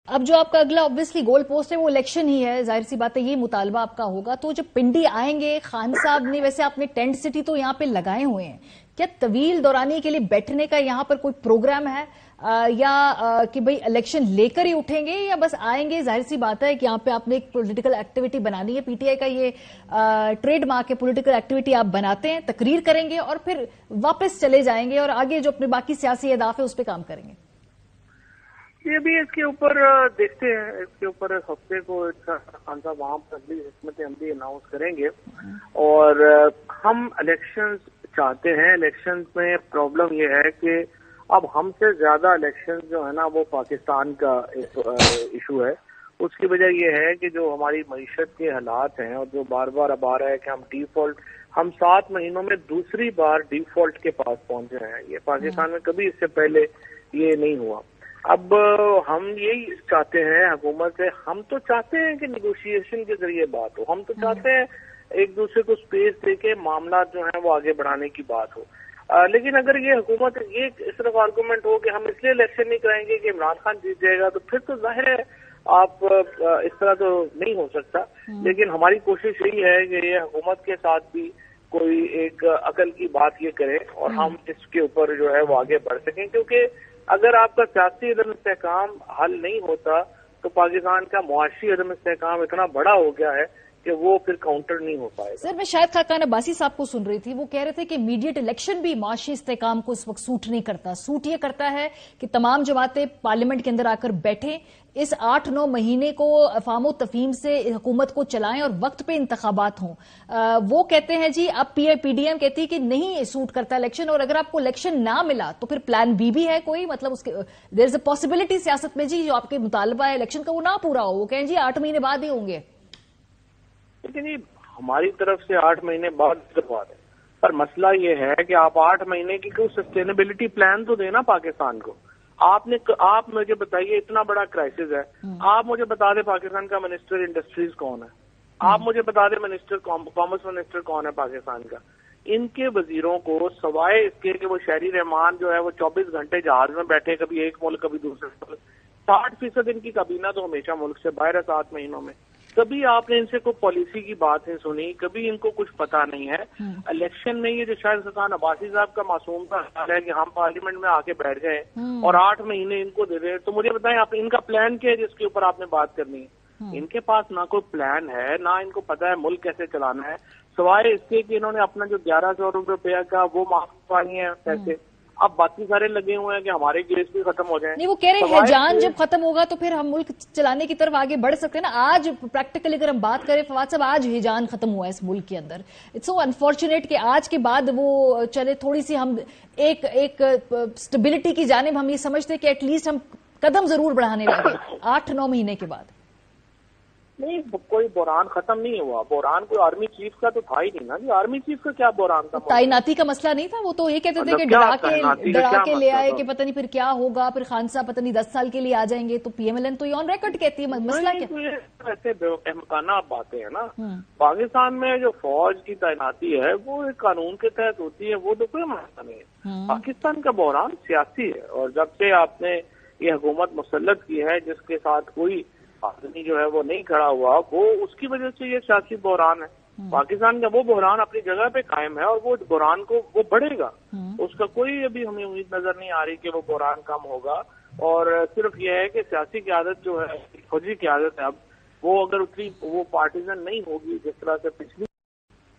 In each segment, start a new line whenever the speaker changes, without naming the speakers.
اب جو آپ کا اگلا obviously گول پوسٹ ہے وہ الیکشن ہی ہے، ظاہر سی بات ہے یہ مطالبہ آپ کا ہوگا. تو جب پنڈی آئیں گے، خان صاحب نے ویسے آپ نے ٹینٹ سٹی تو یہاں پہ لگائے ہوئے ہیں، کیا طویل دورانی کے لیے بیٹھنے کا یہاں پر کوئی پروگرام ہے یا کہ بھئی الیکشن لے کر ہی اٹھیں گے، یا بس آئیں گے؟ ظاہر سی بات ہے کہ یہاں پہ آپ نے ایک پولیٹیکل ایکٹیویٹی بنانی ہے، پی ٹی آئی کا یہ ٹریڈ مارک ہے، پولیٹیکل ایکٹیویٹی آپ بناتے ہیں، تقریر کریں گے اور پھر واپس چلے جائیں گے اور آگے جو اپنے باقی سیاسی اہداف ہے اس پہ کام کریں گے.
یہ بھی اس کے اوپر دیکھتے ہیں، اس کے اوپر ہفتے کو خان صاحب وہاں پر اگلی حکمت عملی اناؤنس کریں گے. اور ہم الیکشنز چاہتے ہیں. الیکشنز میں پرابلم یہ ہے کہ اب ہم سے زیادہ الیکشنز جو ہے نا وہ پاکستان کا ایک ایشو ہے. اس کی وجہ یہ ہے کہ جو ہماری معیشت کے حالات ہیں اور جو بار بار اب آ رہا ہے کہ ہم 7 مہینوں میں دوسری بار ڈیفالٹ کے پاس پہنچے ہیں. یہ پاکستان میں کبھی اس سے پہلے یہ نہیں ہوا. اب ہم یہی چاہتے ہیں حکومت سے، ہم تو چاہتے ہیں کہ نیگوشیشن کے ذریعے بات ہو، ہم تو چاہتے ہیں ایک دوسرے کو سپیس دے کے معاملات جو ہیں وہ آگے بڑھانے کی بات ہو. لیکن اگر یہ حکومت یہ اس طرح آرگومنٹ ہو کہ ہم اس لیے الیکشن نہیں کرائیں گے کہ عمران خان جیت جائے گا، تو پھر تو ظاہر ہے آپ اس طرح تو نہیں ہو سکتا. لیکن ہماری کوشش یہی ہے کہ یہ حکومت کے ساتھ بھی کوئی ایک عقل کی بات یہ کرے اور ہم اس کے اوپر جو ہے وہ آگے بڑھ سکیں. کیونکہ اگر آپ کا سیاسی عدم استحکام حل نہیں ہوتا تو پاکستان کا معاشی عدم استحکام اتنا بڑا ہو گیا ہے کہ وہ پھر کاؤنٹر نہیں ہو پائے گا.
سر میں شاید خاقان عباسی صاحب کو سن رہی تھی، وہ کہہ رہے تھے کہ امیڈیٹ الیکشن بھی معاشی استحکام کو اس وقت سوٹ نہیں کرتا. سوٹ یہ کرتا ہے کہ تمام جماعتیں پارلیمنٹ کے اندر آ کر بیٹھیں، اس 8-9 مہینے کو افہام و تفہیم سے حکومت کو چلائیں اور وقت پہ انتخابات ہوں. وہ کہتے ہیں جی اب پی ڈی ایم کہتی ہے کہ نہیں سوٹ کرتا الیکشن، اور اگر آپ کو الیکشن نہ ملا تو پھر پلان بی بھی ہے کوئی، مطلب اس کے دیر از اے پاسبلٹی سیاست میں جی جو آپ کے مطالبہ ہے الیکشن کا وہ نہ پورا ہو. وہ کہیں جی 8 مہینے بعد ہی ہوں گے.
لیکن یہ ہماری طرف سے 8 مہینے بعد کروا دیں، پر مسئلہ یہ ہے کہ آپ 8 مہینے کی کوئی سسٹینیبلٹی پلان تو دینا پاکستان کو. آپ مجھے بتائیے اتنا بڑا کرائسس ہے، آپ مجھے بتا دیں پاکستان کا منسٹر انڈسٹریز کون ہے، آپ مجھے بتا دیں کامرس منسٹر کون ہے پاکستان کا. ان کے وزیروں کو سوائے اس کے کہ وہ شہری رحمان جو ہے وہ 24 گھنٹے جہاز میں بیٹھے، کبھی ایک ملک کبھی دوسرے ملک، 60% ان کی کابینہ تو ہمیشہ ملک سے باہر ہے 7 مہینوں میں. کبھی آپ نے ان سے کوئی پالیسی کی بات نہیں سنی، کبھی ان کو کچھ پتا نہیں ہے. الیکشن میں یہ جو شاید خاقان عباسی صاحب کا معصوم کا خیال ہے کہ ہم پارلیمنٹ میں آ کے بیٹھ گئے اور 8 مہینے ان کو دے دیں، تو مجھے بتائیں آپ ان کا پلان کیا ہے جس کے اوپر آپ نے بات کرنی ہے؟ ان کے پاس نہ کوئی پلان ہے، نہ ان کو پتا ہے ملک کیسے چلانا ہے، سوائے اس کے کہ انہوں نے اپنا جو 1100 روپے کا وہ معاف کروائی ہیں پیسے. اب باقی سارے لگے ہوئے ہیں کہ ہمارے کیس بھی ختم ہو جائیں.
نہیں وہ کہہ رہے ہیں جان جب ختم ہوگا تو پھر ہم ملک چلانے کی طرف آگے بڑھ سکتے ہیں نا. آج پریکٹیکلی اگر ہم بات کریں فواد صاحب، آج ہیجان ختم ہوا ہے اس ملک کے اندر. اٹس سو انفارچونیٹ کہ آج کے بعد وہ چلے تھوڑی سی ہم ایک اسٹیبلٹی کی جانب ہم یہ سمجھتے کہ ایٹ لیسٹ ہم قدم ضرور بڑھانے لگے 8-9 مہینے کے بعد.
نہیں کوئی بحران ختم نہیں ہوا. بحران کوئی آرمی چیف کا تو تھا ہی نہیں نا جی. آرمی چیف کا کیا بحران تھا؟
تعیناتی کا مسئلہ نہیں تھا. وہ تو یہ کہتے تھے کہ ڈرا کے لے آئے کہ پتہ نہیں پھر کیا ہوگا، پھر خان صاحب پتہ نہیں 10 سال کے لیے آ جائیں گے. تو پی ایم ایل این تو یہ آن ریکارڈ کہتی ہے. مسئلہ کیا
ایسے احمقانہ باتیں ہیں نا. پاکستان میں جو فوج کی تعیناتی ہے وہ ایک قانون کے تحت ہوتی ہے، وہ تو کوئی مسئلہ نہیں ہے. پاکستان کا بحران سیاسی ہے، اور جب سے آپ نے یہ حکومت مسلط کی ہے جس کے ساتھ کوئی آدمی جو ہے وہ نہیں کھڑا ہوا، وہ اس کی وجہ سے یہ سیاسی بحران ہے. پاکستان کا وہ بحران اپنی جگہ پہ قائم ہے اور وہ بحران کو وہ بڑھے گا. اس کا کوئی ابھی ہمیں امید نظر نہیں آ رہی کہ وہ بحران کم ہوگا. اور صرف یہ ہے کہ سیاسی قیادت جو ہے، فوجی قیادت ہے، اب وہ اگر اتنی وہ پارٹیزن نہیں ہوگی جس طرح سے پچھلی،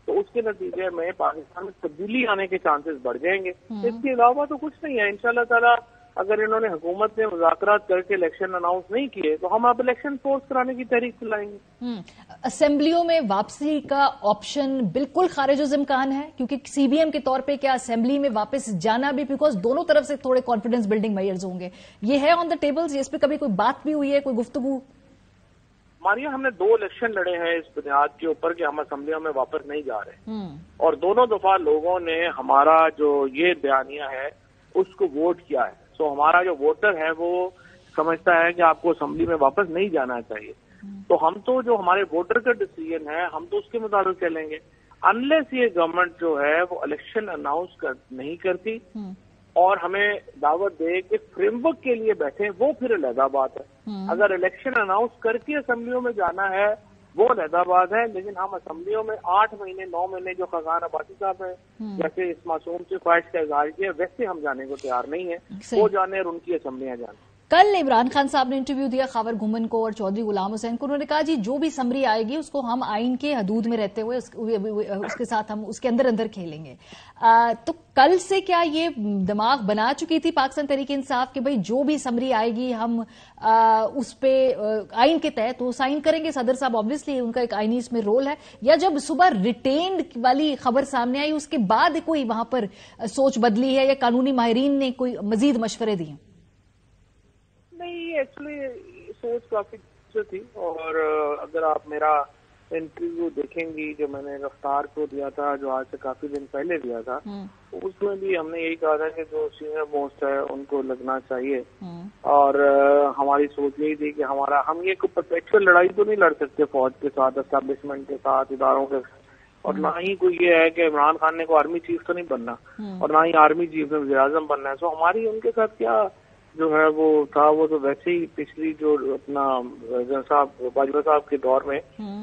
تو اس کے نتیجے میں پاکستان میں تبدیلی آنے کے چانسز بڑھ جائیں گے. اس کے علاوہ تو کچھ نہیں ہے. انشاءاللہ تعالی اگر انہوں نے حکومت سے مذاکرات کر کے الیکشن اناؤنس نہیں کیے تو ہم اب الیکشن فورس کرانے کی تحریک چلائیں گے.
اسمبلیوں میں واپسی کا آپشن بالکل خارج الامکان ہے، کیونکہ سی بی ایم کے طور پہ کیا اسمبلی میں واپس جانا بھی، بیکاز دونوں طرف سے تھوڑے کانفیڈنس بلڈنگ میئرز ہوں گے. یہ ہے آن دا ٹیبلز، اس پہ کبھی کوئی بات بھی ہوئی ہے، کوئی گفتگو؟
ہمارے ہم نے 2 الیکشن لڑے ہیں اس بنیاد کے اوپر کہ ہم اسمبلیوں میں واپس نہیں جا رہے، اور دونوں دفعہ لوگوں نے ہمارا جو یہ بیانیہ ہے اس کو ووٹ کیا ہے. تو ہمارا جو ووٹر ہے وہ سمجھتا ہے کہ آپ کو اسمبلی میں واپس نہیں جانا چاہیے. تو ہم تو جو ہمارے ووٹر کا ڈیسیژن ہے ہم تو اس کے مطابق چلیں گے. انلیس یہ گورنمنٹ جو ہے وہ الیکشن اناؤنس نہیں کرتی اور ہمیں دعوت دے کہ فریم ورک کے لیے بیٹھیں، وہ پھر علیحدہ بات ہے. اگر الیکشن اناؤنس کر کے اسمبلیوں میں جانا ہے وہ علیحدہ بات ہے، لیکن ہم اسمبلیوں میں 8 مہینے 9 مہینے جو خزان عباسی صاحب ہیں جیسے اس معصوم سے خواہش کا اظہار کیا ویسے ہم جانے کو تیار نہیں ہیں، وہ جانے اور ان کی اسمبلیاں جانے۔
کل عمران خان صاحب نے انٹرویو دیا خاور گھومن کو اور چودھری غلام حسین کو، انہوں نے کہا جی جو بھی سمری آئے گی اس کو ہم آئین کے حدود میں رہتے ہوئے اس کے ساتھ ہم اس کے اندر کھیلیں گے۔ تو کل سے کیا یہ دماغ بنا چکی تھی پاکستان تحریک انصاف کہ بھئی جو بھی سمری آئے گی ہم اس پہ آئین کے تحت وہ سائن کریں گے؟ صدر صاحب آبویسلی ان کا ایک آئینی اس میں رول ہے، یا جب صبح ریٹینڈ والی خبر سامنے آئی اس کے بعد کوئی وہاں پر سوچ بدلی ہے یا قانونی ماہرین نے کوئی مزید مشورے دیے؟
نہیں، ایکچولی سوچ کافی اچھی تھی، اور اگر آپ میرا انٹرویو دیکھیں گی جو میں نے رفتار کو دیا تھا جو آج سے کافی دن پہلے دیا تھا، اس میں بھی ہم نے یہی کہا تھا کہ جو سینئر موسٹ ہے ان کو لگنا چاہیے، اور ہماری سوچ یہی تھی کہ ہم یہ کوئی پرپیچوئل لڑائی تو نہیں لڑ سکتے فوج کے ساتھ، اسٹیبلشمنٹ کے ساتھ، اداروں کے ساتھ، اور نہ ہی کوئی یہ ہے کہ عمران خان نے کوئی آرمی چیف تو نہیں بننا، اور نہ ہی آرمی چیف نے وزیر اعظم بننا ہے۔ سو ہماری ان کے ساتھ کیا جو ہے وہ تھا، وہ تو ویسے ہی پچھلی جو اپنا باجوہ صاحب کے دور میں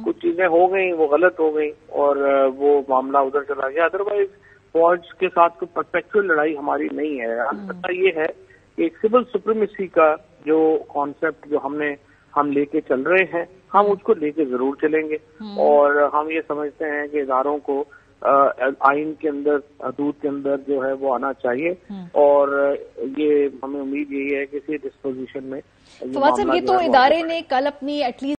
کچھ چیزیں ہو گئیں وہ غلط ہو گئیں اور وہ معاملہ ادھر چلا گیا۔ ادروائز فوج کے ساتھ کوئی پرفیکچوئل لڑائی ہماری نہیں ہے۔ البتہ یہ ہے کہ ایک سول سپریمیسی کا جو کانسیپٹ جو ہم لے کے چل رہے ہیں، ہم اس کو لے کے ضرور چلیں گے، اور ہم یہ سمجھتے ہیں کہ اداروں کو آئین کے اندر حدود کے اندر جو ہے وہ آنا چاہیے، اور یہ ہمیں امید یہی ہے کہ اسی ڈسپوزیشن میں
فواد صاحب یہ تو ادارے نے کل اپنی ایٹ لیسٹ